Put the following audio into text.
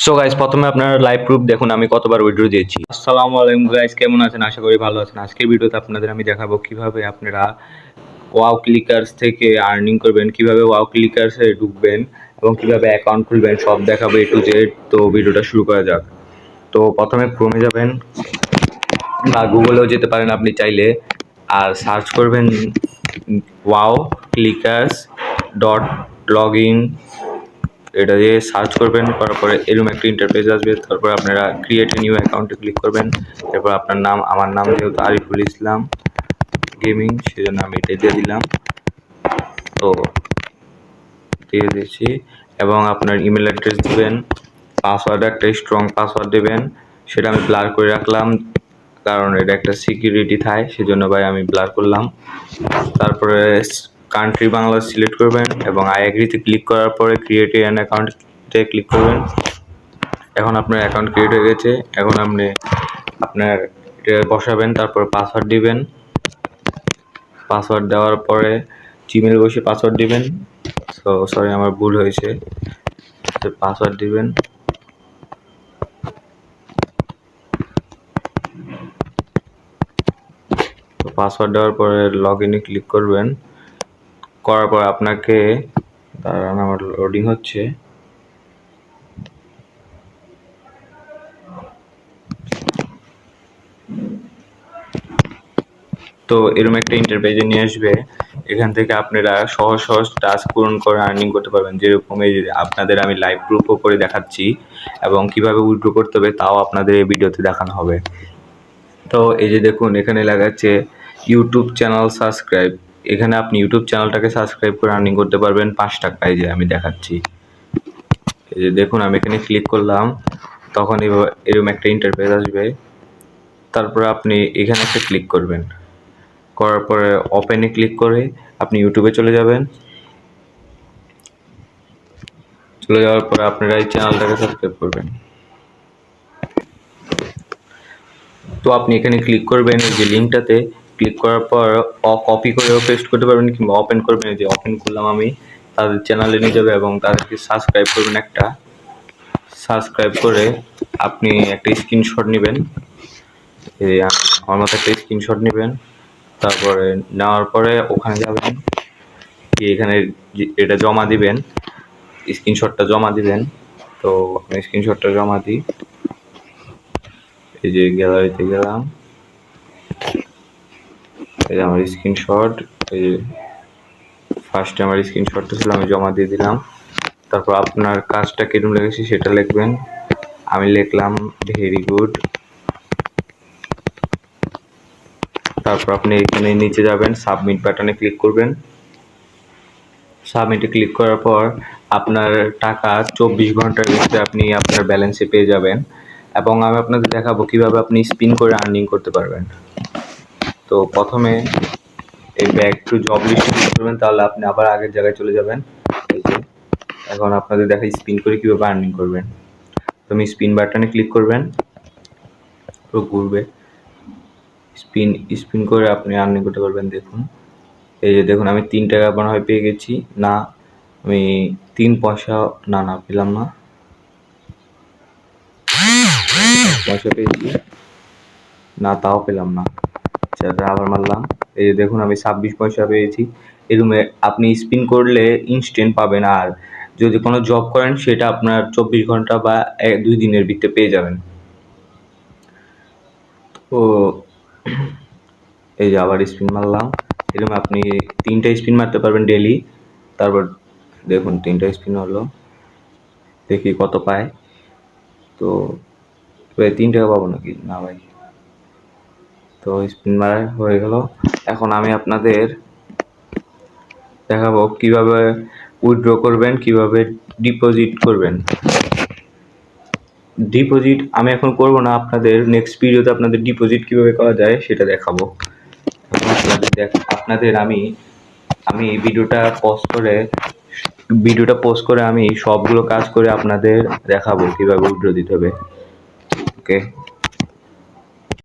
So guys, প্রথমে আপনারা live proof দেখুন আমি কতবার উইথড্র দিয়েছি। আসসালামু আলাইকুম গাইস, কেমন আছেন? আশা করি ভালো আছেন। আজকের ভিডিওতে আপনাদের আমি দেখাবো কিভাবে আপনারা ওয়াও ক্লিকার্স থেকে আর্নিং করবেন, কিভাবে ওয়াও ক্লিকার্সে ঢুকবেন এবং কিভাবে অ্যাকাউন্ট খুলবেন, সব দেখাবো A to Z। তো ভিডিওটা শুরু করা যাক। তো প্রথমে ক্রোমে যাবেন বা গুগলেও যেতে পারেন আপনি চাইলে, আর সার্চ করবেন wow clickers dot log in. এটা দিয়ে সার্চ করবেন, করার পরে এরকম একটা ইন্টারফেস আসবে। তারপর আপনারা ক্রিয়েট নিউ অ্যাকাউন্টে ক্লিক করবেন। এরপর আপনার নাম, আমার নাম যেহেতু আরিফুল ইসলাম গেমিং, সেজন্য আমি এটা দিয়ে দিলাম। তো দিয়ে দিয়েছি এবং আপনার ইমেল অ্যাড্রেস দিবেন, পাসওয়ার্ড একটা স্ট্রং পাসওয়ার্ড দেবেন। সেটা আমি ব্লার করে রাখলাম কারণ এটা একটা সিকিউরিটি থাকে, সেজন্য ভাই আমি ব্লার করলাম। তারপরে কান্ট্রি বাংলাদেশ সিলেক্ট করবেন এবং আই এগ্রিতে ক্লিক করার পরে ক্রিয়েট অ্যান অ্যাকাউন্টে ক্লিক করবেন। এখন আপনার অ্যাকাউন্ট ক্রিয়েট হয়ে গেছে। এখন আপনি আপনার এটা বসাবেন, তারপর পাসওয়ার্ড দিবেন। পাসওয়ার্ড দেওয়ার পরে জিমেল বসে পাসওয়ার্ড দিবেন। সরি, আমার ভুল হয়েছে। পাসওয়ার্ড দিবেন, তো পাসওয়ার্ড দেওয়ার পরে লগ ইনে ক্লিক করবেন। করার পর আপনাকে দাঁড়ান, আমার লোডিং হচ্ছে। তো এরকম একটা ইন্টারপেজে নিয়ে আসবে। এখান থেকে আপনারা সহজ সহজ টাস্ক পূরণ করে আর্নিং করতে পারবেন। যেরকম এই আপনাদের আমি লাইভ প্রুফও করে দেখাচ্ছি এবং কিভাবে উইথড্র করতে হবে তাও আপনাদের এই ভিডিওতে দেখানো হবে। তো এই যে দেখুন, এখানে লেখা আছে ইউটিউব চ্যানেল সাবস্ক্রাইব। এখানে আপনি ইউটিউব চ্যানেলটাকে সাবস্ক্রাইব করে আর্নিং করতে পারবেন 5 টাকায়, যে আমি দেখাচ্ছি। এই যে দেখুন, আমি এখানে ক্লিক করলাম, তখন এরকম একটা ইন্টারফেস আসবে। তারপরে আপনি এখানে একটা ক্লিক করবেন, করার পরে ওপেনে ক্লিক করে আপনি ইউটিউবে চলে যাবেন। চলে যাওয়ার পরে আপনারা এই চ্যানেলটাকে সাবস্ক্রাইব করবেন। তো আপনি এখানে ক্লিক করবেন, এই যে লিঙ্কটাতে ক্লিক করার পর কপি করেও পেস্ট করতে পারবেন কিংবা ওপেন করবেন। এই যে ওপেন করলাম আমি, তাদের চ্যানেলে নিয়ে যাবে এবং তাদেরকে সাবস্ক্রাইব করবেন। একটা সাবস্ক্রাইব করে আপনি একটা স্ক্রিনশট নেবেন, এই আমার মতো একটা স্ক্রিনশট নেবেন। তারপরে নেওয়ার পরে ওখানে যাবেন, এখানে এটা জমা দিবেন, স্ক্রিনশটটা জমা দিবেন। তো আমি স্ক্রিনশটটা জমা দিই। এই যে গ্যালারিতে গেলাম, এই যে আমার স্ক্রিনশট, এই যে ফার্স্টে আমার স্ক্রিনশটটা ছিল, আমি জমা দিয়ে দিলাম। তারপর আপনার কাজটা কিরকম লেগেছে সেটা লিখবেন। আমি লিখলাম ভেরি গুড। তারপর আপনি এখানে নিচে যাবেন, সাবমিট বাটনে ক্লিক করবেন। সাবমিটে ক্লিক করার পর আপনার টাকা 24 ঘন্টার ভিতরে আপনি আপনার ব্যালেন্সে পেয়ে যাবেন। এবং আমি আপনাদের দেখাবো কিভাবে আপনি স্পিন করে আর্নিং করতে পারবেন। তো প্রথমে এই ব্যাক টু জব লিস্টে ক্লিক করবেন, তাহলে আপনি আবার আগের জায়গায় চলে যাবেন। এই যে এখন আপনাদের দেখাই স্পিন করে কীভাবে আর্নিং করবেন। তো আমি স্পিন বাটনে ক্লিক করবেন, পুরো ঘুরবে। স্পিন করে আপনি আর্নিং করতে পারবেন। দেখুন, এই যে দেখুন, আমি 3 টাকা মনে হয় পেয়ে গেছি। না, আমি 3 পয়সা না পেলাম না, পয়সা পেয়েছি না, তাও পেলাম না। সেটা আবার মারলাম, এই যে দেখুন আমি 26 পয়সা পেয়েছি। এরকম আপনি স্পিন করলে ইনস্ট্যান্ট পাবেন। আর যদি কোনো জব করেন সেটা আপনার 24 ঘন্টা বা 2 দিনের ভিতরে পেয়ে যাবেন। তো এই যে আবার স্পিন মারলাম। এরকম আপনি 3টা স্পিন মারতে পারবেন ডেলি। তারপর দেখুন 3টা স্পিন হলো, দেখি কত পায়। তো 3 টাকা পাবো নাকি? না ভাই। তো স্পিন মারা হয়ে গেল। এখন আমি আপনাদের দেখাবো কিভাবে উইথড্র করবেন, কিভাবে ডিপোজিট করবেন। ডিপোজিট আমি এখন করব না, আপনাদের নেক্সট ভিডিওতে আপনাদের ডিপোজিট কিভাবে করা যায় সেটা দেখাবো। আপনাদের আমি এই ভিডিওটা পোস্ট করে আমি সবগুলো কাজ করে আপনাদের দেখাবো কিভাবে উইথড্র দিতে হবে। ওকে।